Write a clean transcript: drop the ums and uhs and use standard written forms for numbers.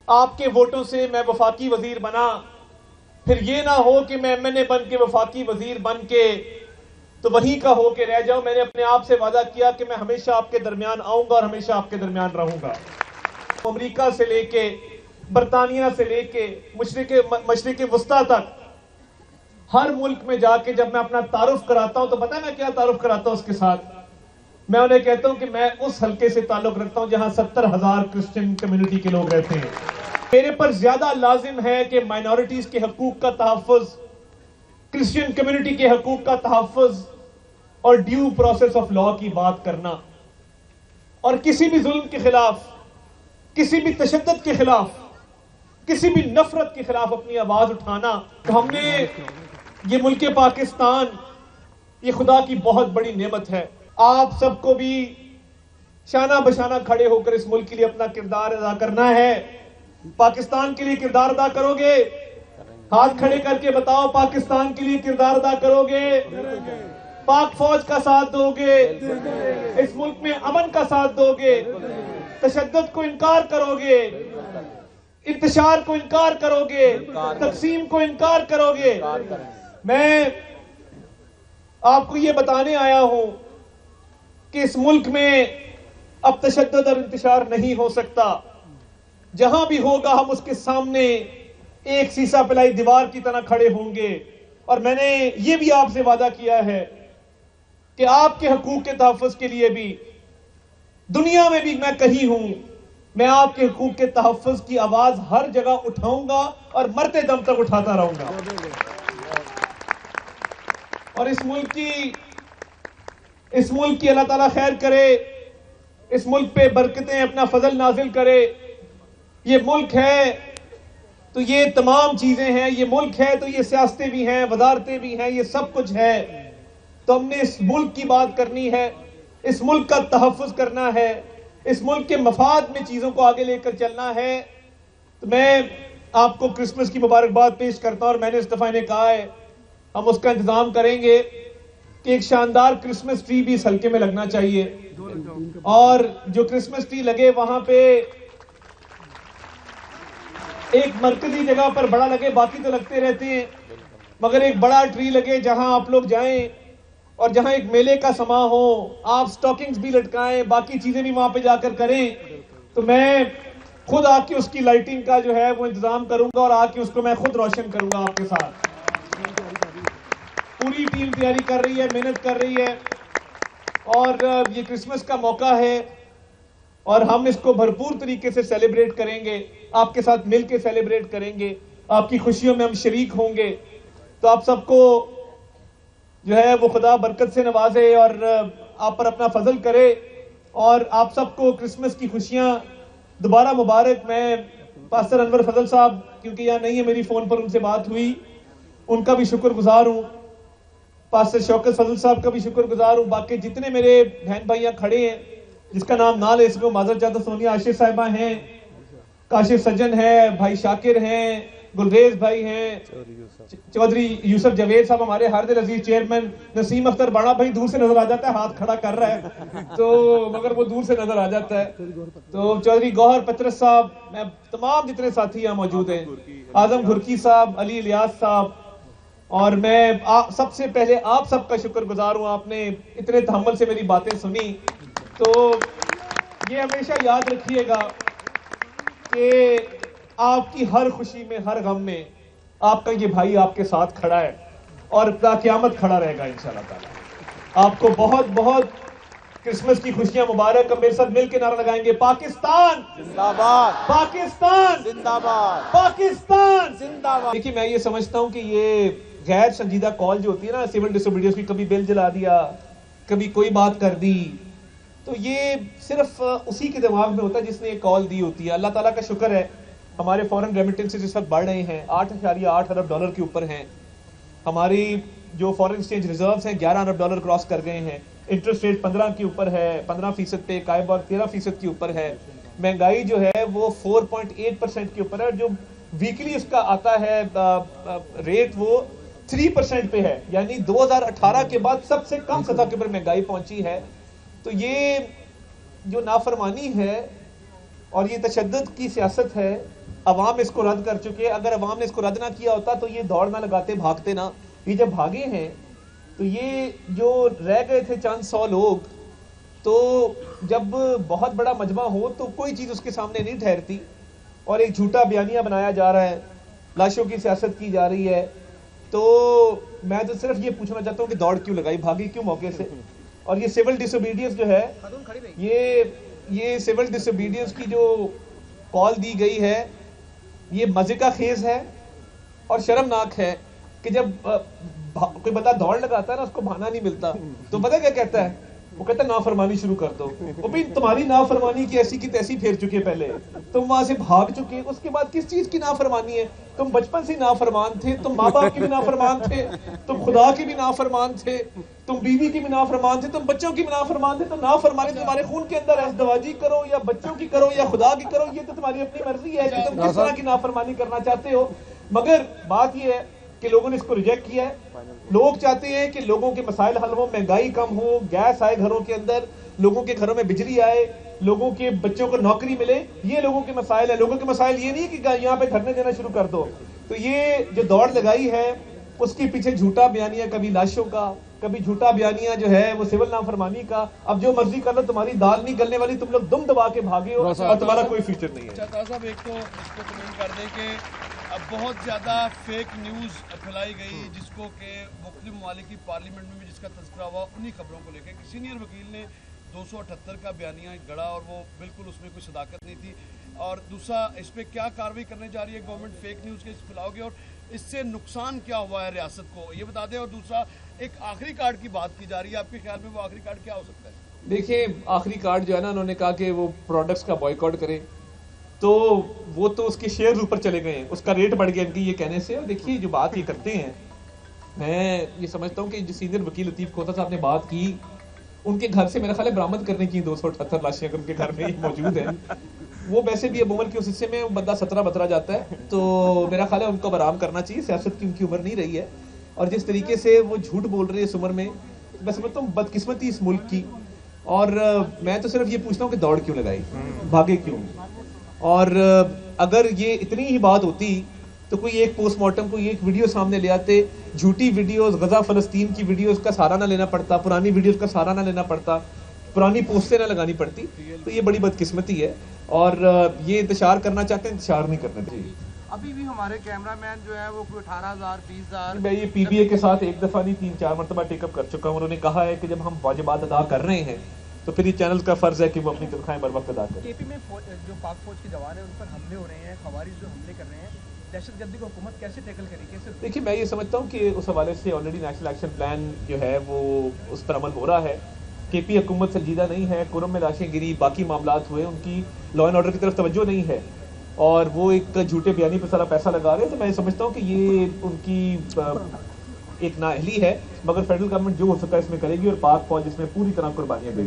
آپ کے ووٹوں سے میں وفاقی وزیر بنا، پھر یہ نہ ہو کہ میں ایم این اے بن کے وفاقی وزیر بن کے تو وہیں کا ہو کے رہ جاؤں۔ میں نے اپنے آپ سے وعدہ کیا کہ میں ہمیشہ آپ کے درمیان آؤں گا اور ہمیشہ آپ کے درمیان رہوں گا۔ امریکہ سے لے کے برطانیہ سے لے کے مشرق وسطیٰ تک ہر ملک میں جا کے جب میں اپنا تعارف کراتا ہوں تو پتہ ہے میں کیا تعارف کراتا ہوں اس کے ساتھ؟ میں انہیں کہتا ہوں کہ میں اس حلقے سے تعلق رکھتا ہوں جہاں 70,000 کرسچن کمیونٹی کے لوگ رہتے ہیں۔ میرے پر زیادہ لازم ہے کہ مائنورٹیز کے حقوق کا تحفظ، کرسچن کمیونٹی کے حقوق کا تحفظ اور ڈیو پروسیس آف لا کی بات کرنا، اور کسی بھی ظلم کے خلاف، کسی بھی تشدد کے خلاف، کسی بھی نفرت کے خلاف اپنی آواز اٹھانا۔ تو ہم نے یہ ملک پاکستان، یہ خدا کی بہت بڑی نعمت ہے۔ آپ سب کو بھی شانہ بشانہ کھڑے ہو کر اس ملک کے لیے اپنا کردار ادا کرنا ہے۔ پاکستان کے لیے کردار ادا کرو گے؟ ہاتھ کھڑے کر کے بتاؤ، پاکستان کے لیے کردار ادا کرو گے؟ پاک فوج کا ساتھ دو گے؟ اس ملک میں امن کا ساتھ دو گے؟ تشدد کو انکار کرو گے؟ انتشار کو انکار کرو گے؟ تقسیم کو انکار کرو گے؟ میں آپ کو یہ بتانے آیا ہوں کہ اس ملک میں اب تشدد اور انتشار نہیں ہو سکتا۔ جہاں بھی ہوگا ہم اس کے سامنے ایک سیسا پلائی دیوار کی طرح کھڑے ہوں گے، اور میں نے یہ بھی آپ سے وعدہ کیا ہے کہ آپ کے حقوق کے تحفظ کے لیے بھی دنیا میں بھی میں کہیں ہوں، میں آپ کے حقوق کے تحفظ کی آواز ہر جگہ اٹھاؤں گا اور مرتے دم تک اٹھاتا رہوں گا۔ اور اس ملک کی اللہ تعالیٰ خیر کرے، اس ملک پہ برکتیں اپنا فضل نازل کرے۔ یہ ملک ہے تو یہ تمام چیزیں ہیں، یہ ملک ہے تو یہ سیاستیں بھی ہیں، وزارتیں بھی ہیں، یہ سب کچھ ہے۔ تو ہم نے اس ملک کی بات کرنی ہے، اس ملک کا تحفظ کرنا ہے، اس ملک کے مفاد میں چیزوں کو آگے لے کر چلنا ہے۔ تو میں آپ کو کرسمس کی مبارکباد پیش کرتا ہوں، اور میں نے اس دفعہ انہیں کہا ہے ہم اس کا انتظام کریں گے کہ ایک شاندار کرسمس ٹری بھی اس حلقے میں لگنا چاہیے، اور جو کرسمس ٹری لگے وہاں پہ ایک مرکزی جگہ پر بڑا لگے، باقی تو لگتے رہتے ہیں، مگر ایک بڑا ٹری لگے جہاں آپ لوگ جائیں اور جہاں ایک میلے کا سما ہو، آپ سٹاکنگز بھی لٹکائیں، باقی چیزیں بھی وہاں پہ جا کر کریں۔ تو میں خود آ کے اس کی لائٹنگ کا جو ہے وہ انتظام کروں گا، اور آ کے اس کو میں خود روشن کروں گا آپ کے ساتھ۔ پوری ٹیم تیاری کر رہی ہے، محنت کر رہی ہے، اور یہ کرسمس کا موقع ہے اور ہم اس کو بھرپور طریقے سے سیلیبریٹ کریں گے، آپ کے ساتھ مل کے سیلیبریٹ کریں گے، آپ کی خوشیوں میں ہم شریک ہوں گے۔ تو آپ سب کو جو ہے وہ خدا برکت سے نوازے اور آپ پر اپنا فضل کرے، اور آپ سب کو کرسمس کی خوشیاں دوبارہ مبارک۔ میں پاسٹر انور فضل صاحب کیونکہ یہاں نہیں ہے، میری فون پر ان سے بات ہوئی، ان کا بھی شکر گزار ہوں، پاسٹر شوکت فضل صاحب کا بھی شکر گزار ہوں، باقی جتنے میرے بہن بھائیاں کھڑے ہیں جس کا نام نہ لے سکوں معذرت چاہتا ہوں۔ سونیا عاشق صاحبہ ہیں، کاشف سجن ہے، بھائی شاکر ہیں، گلریز بھائی ہیں، چودھری یوسف جاوید صاحب ہمارے ہر دل عزیز چیئرمین، نسیم اختر باڑا بھائی دور سے نظر آ جاتا ہے، ہاتھ کھڑا کر رہا ہے تو مگر وہ دور سے نظر آ جاتا ہے، تو چودھری گوہر پترس صاحب، میں تمام جتنے ساتھی یہاں موجود ہیں، اعظم گھرکی صاحب، علی الیاس صاحب، اور میں سب سے پہلے آپ سب کا شکر گزار ہوں، آپ نے اتنے تحمل سے میری باتیں سنی۔ تو یہ ہمیشہ یاد رکھیے گا کہ آپ کی ہر خوشی میں، ہر غم میں آپ کا یہ بھائی آپ کے ساتھ کھڑا ہے، اور تا قیامت کھڑا رہے گا انشاءاللہ تعالی۔ آپ کو بہت بہت کرسمس کی خوشیاں مبارک۔ اب میرے ساتھ مل کے نعرہ لگائیں گے، پاکستان زندہ باد، پاکستان زندہ باد، پاکستان زندہ باد۔ دیکھیے میں یہ سمجھتا ہوں کہ یہ غیر سنجیدہ کال جو ہوتی ہے نا، سول ڈس اوبیڈینس کی، کبھی بل جلا دیا، کبھی کوئی بات کر دی، تو یہ صرف اسی کے دماغ میں ہوتا ہے جس نے یہ کال دی ہوتی ہے۔ اللہ تعالیٰ کا شکر ہے ہمارے فورن ریمیٹنسز اس وقت بڑھ رہے ہیں، 8.8 ارب ڈالر کے اوپر ہیں، ہماری جو فورن ایکسچینج ریزروز ہیں 11 ارب ڈالر کراس کر گئے ہیں، انٹرسٹ ریٹ 15 کے اوپر ہے، 15% پہ، قائبہ 13% کے اوپر ہے، مہنگائی جو ہے وہ 4.8% کے اوپر ہے، جو ویکلی اس کا آتا ہے ریٹ وہ 3% پہ ہے، یعنی 2018 کے بعد سب سے کم سطح کے اوپر مہنگائی پہنچی ہے۔ تو یہ جو نافرمانی ہے اور یہ تشدد کی سیاست ہے، عوام اس کو رد کر چکے. اگر عوام نے اس کو رد نہ کیا ہوتا تو یہ دوڑ نہ لگاتے, بھاگتے نہ. یہ جب بھاگے ہیں تو یہ جو رہ گئے تھے چند سو لوگ, تو جب بہت بڑا مجمع ہو تو کوئی چیز اس کے سامنے نہیں ٹھہرتی, اور ایک جھوٹا بیانیہ بنایا جا رہا ہے, لاشوں کی سیاست کی جا رہی ہے. تو میں تو صرف یہ پوچھنا چاہتا ہوں کہ دوڑ کیوں لگائی, بھاگی کیوں موقع سے؟ اور یہ سول ڈس اوبیڈینس جو ہے, یہ سول ڈس اوبیڈینس کی جو کال دی گئی ہے, یہ مزے کا خیز ہے اور شرمناک ہے کہ جب کوئی بندہ دوڑ لگاتا ہے نا, اس کو بہانا نہیں ملتا, تو پتہ کیا کہتا ہے؟ وہ کہتا ہے نافرمانی شروع کر دو. وہ بھی تمہاری نافرمانی کی ایسی کی تیسی پھیر چکے, پہلے تم وہاں سے بھاگ چکے, اس کے بعد کس چیز کی نافرمانی ہے؟ تم بچپن سے نافرمان تھے, تم ماں باپ کے بھی نافرمان تھے, تم خدا کے بھی نافرمان تھے, تم بیوی کی بھی نافرمان تھے, تم بچوں کی بھی نافرمان تھے. تو نافرمانی تمہارے خون کے اندر ہے, ازدواجی کرو یا بچوں کی کرو یا خدا کی کرو, یہ تو تمہاری اپنی مرضی ہے کہ تم کس طرح کی نافرمانی کرنا چاہتے ہو. مگر بات یہ ہے کہ لوگوں نے اس کو ریجیکٹ کیا ہے. لوگ چاہتے ہیں کہ لوگوں کے مسائل حل ہوں, مہنگائی کم ہو, گیس آئے گھروں کے اندر, لوگوں کے گھروں میں بجلی آئے, لوگوں کے بچوں کو نوکری ملے. یہ لوگوں کے مسائل ہیں. لوگوں کے مسائل یہ نہیں کہ یہاں پہ دھرنے دینا شروع کر دو. تو یہ جو دوڑ لگائی ہے اس کے پیچھے جھوٹا بیانیہ, کبھی لاشوں کا, کبھی جھوٹا بیانیہ جو ہے وہ سول نافرمانی کا. اب جو مرضی کر لو, تمہاری دال نہیں گلنے والی, تم لوگ دم دبا کے بھاگے ہو اور تمہارا کوئی فیوچر نہیں ہے. صاحب ایک تو اس کو کمنٹ کر دیں کہ اب بہت زیادہ فیک نیوز پھیلائی گئی, جس کو کہ مختلف ممالک کی پارلیمنٹ میں بھی جس کا تذکرہ ہوا, انہی خبروں کو لے کے کہ سینئر وکیل نے 278 کا بیانیہ گڑا اور وہ بالکل اس میں کوئی صداقت نہیں تھی. اور دوسرا, اس پہ کیا کارروائی کرنے جا رہی ہے گورنمنٹ فیک نیوز کے پھیلاؤ گے, اور اس سے نقصان کیا ہوا ہے ریاست کو, یہ بتا دیں. اور دوسرا, ایک آخری کارڈ کی بات کی جا رہی ہے, آپ کے خیال میں وہ آخری کارڈ کیا ہو سکتا ہے؟ دیکھیں, آخری کارڈ جو ہے نا, انہوں نے کہا کہ وہ پروڈکٹس کا بائیکاٹ کریں, تو وہ تو اس کے شیئر اوپر چلے گئے ہیں, اس کا ریٹ بڑھ گیا ان کے یہ کہنے سے. اور دیکھیے جو بات یہ کرتے ہیں, میں یہ سمجھتا ہوں کہ جو سینئر وکیل لطیف کھوسہ صاحب نے بات کی, ان کے گھر سے میرا خیال ہے برآمد کرنے کی 278 لاشیں اگر ان کے گھر میں یہ موجود ہیں. وہ ویسے بھی اب عمر کے اس حصے میں بندہ 17 بترا جاتا ہے, تو میرا خیال ہے ان کو آرام کرنا چاہیے. سیاست کی ان کی عمر نہیں رہی ہے, اور جس طریقے سے وہ جھوٹ بول رہے ہیں اس عمر میں, میں سمجھتا ہوں بدقسمتی اس ملک کی. اور میں تو صرف یہ پوچھتا ہوں کہ دوڑ کیوں لگائی, بھاگے کیوں؟ اور اگر یہ اتنی ہی بات ہوتی تو کوئی ایک پوسٹ مارٹم, کوئی ایک ویڈیو سامنے لے آتے, جھوٹی ویڈیوز, غزہ فلسطین کی ویڈیوز کا سہارا نہ لینا پڑتا, پرانی ویڈیوز کا سہارا نہ لینا پڑتا, پرانی پوسٹیں نہ لگانی پڑتی. تو یہ بڑی بدقسمتی ہے, اور یہ انتشار کرنا چاہتے ہیں, انتشار نہیں کرنا چاہیے. ابھی بھی ہمارے کیمرہ مین جو ہے وہ 18,000 20,000 میں یہ پی بی اے کے ساتھ ایک دفعہ نہیں 3-4 مرتبہ ٹیک اپ کر چکا ہوں. انہوں نے کہا ہے کہ جب ہم واجبات ادا کر رہے ہیں تو پھر یہ چینل کا فرض ہے کہ وہ اپنی تنخواہیں بر وقت ادا کریں. کے پی میں جو پاک فوج کے جوان ہیں ان پر حملے ہو رہے ہیں, خوارج جو حملے کر رہے ہیں, دہشت گردی کو حکومت کیسے ٹیکل کرے, کیسے؟ دیکھیے, میں یہ سمجھتا ہوں کہ اس حوالے سے آلریڈی نیشنل ایکشن پلان جو ہے وہ اس پر عمل ہو رہا ہے. کے پی حکومت سنجیدہ نہیں ہے, کرم میں لاشیں گری, باقی معاملات ہوئے, ان کی لا اینڈ آرڈر کی طرف توجہ نہیں ہے, اور وہ ایک جھوٹے بیانی پہ سارا پیسہ لگا رہے ہیں. تو میں سمجھتا ہوں کہ یہ ان کی ایک نااہلی ہے, مگر فیڈرل گورنمنٹ جو ہو سکتا ہے اس میں کرے گی, اور پاک فوج اس میں پوری طرح قربانیاں دے گی.